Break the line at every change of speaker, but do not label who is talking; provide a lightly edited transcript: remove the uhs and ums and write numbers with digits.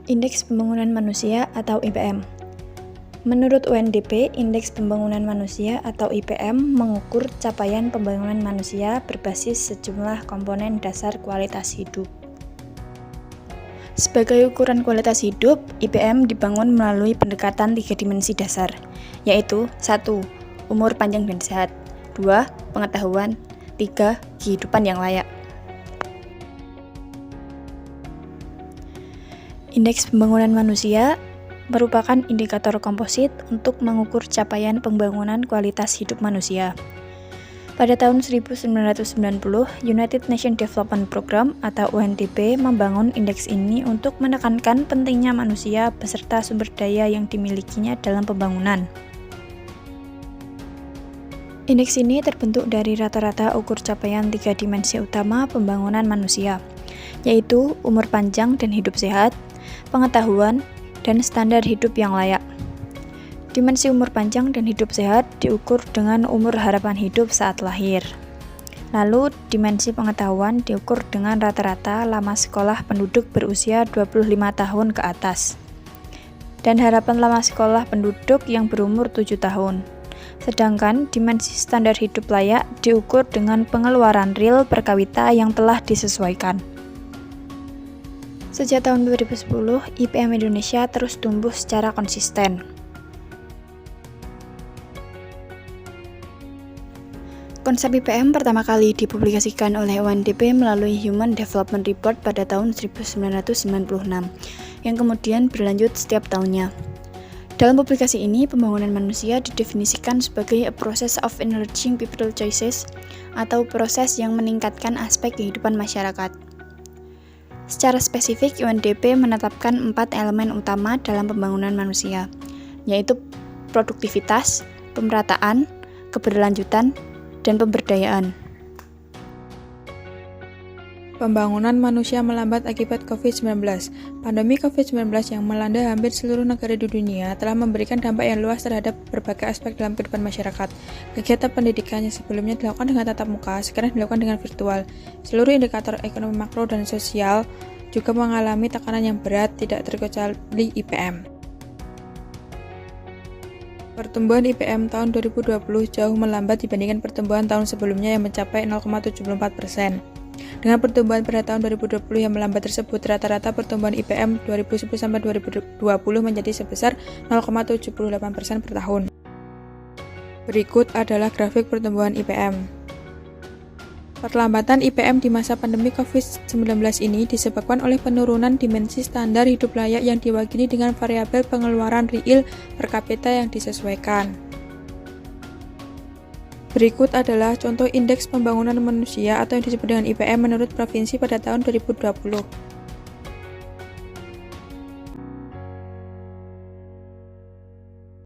Indeks Pembangunan Manusia atau IPM. Menurut UNDP, Indeks Pembangunan Manusia atau IPM mengukur capaian pembangunan manusia berbasis sejumlah komponen dasar kualitas hidup. Sebagai ukuran kualitas hidup, IPM dibangun melalui pendekatan 3 dimensi dasar, yaitu 1. Umur panjang dan sehat, 2. Pengetahuan, 3. Kehidupan yang layak. Indeks Pembangunan Manusia merupakan indikator komposit untuk mengukur capaian pembangunan kualitas hidup manusia. Pada tahun 1990, United Nations Development Program atau UNDP membangun indeks ini untuk menekankan pentingnya manusia beserta sumber daya yang dimilikinya dalam pembangunan. Indeks ini terbentuk dari rata-rata ukur capaian 3 dimensi utama pembangunan manusia, yaitu umur panjang dan hidup sehat, pengetahuan, dan standar hidup yang layak. Dimensi umur panjang dan hidup sehat diukur dengan umur harapan hidup saat lahir. Lalu, dimensi pengetahuan diukur dengan rata-rata lama sekolah penduduk berusia 25 tahun ke atas, dan harapan lama sekolah penduduk yang berumur 7 tahun. Sedangkan dimensi standar hidup layak diukur dengan pengeluaran real per kapita yang telah disesuaikan. Sejak tahun 2010, IPM Indonesia terus tumbuh secara konsisten. Konsep IPM pertama kali dipublikasikan oleh UNDP melalui Human Development Report pada tahun 1996, yang kemudian berlanjut setiap tahunnya. Dalam publikasi ini, pembangunan manusia didefinisikan sebagai a process of enriching people choices, atau proses yang meningkatkan aspek kehidupan masyarakat. Secara spesifik, UNDP menetapkan 4 elemen utama dalam pembangunan manusia, yaitu produktivitas, pemerataan, keberlanjutan, dan pemberdayaan.
Pembangunan manusia melambat akibat COVID-19. Pandemi COVID-19 yang melanda hampir seluruh negara di dunia telah memberikan dampak yang luas terhadap berbagai aspek dalam kehidupan masyarakat. Kegiatan pendidikan yang sebelumnya dilakukan dengan tatap muka, sekarang dilakukan dengan virtual. Seluruh indikator ekonomi makro dan sosial juga mengalami tekanan yang berat, tidak terkecuali IPM. Pertumbuhan IPM tahun 2020 jauh melambat dibandingkan pertumbuhan tahun sebelumnya yang mencapai 0,74%. Dengan pertumbuhan pada tahun 2020 yang melambat tersebut, rata-rata pertumbuhan IPM 2010-2020 menjadi sebesar 0,78% per tahun. Berikut adalah grafik pertumbuhan IPM. Perlambatan IPM di masa pandemi COVID-19 ini disebabkan oleh penurunan dimensi standar hidup layak yang diwakili dengan variabel pengeluaran real per kapita yang disesuaikan. Berikut adalah contoh indeks pembangunan manusia atau yang disebut dengan IPM menurut provinsi pada tahun 2020.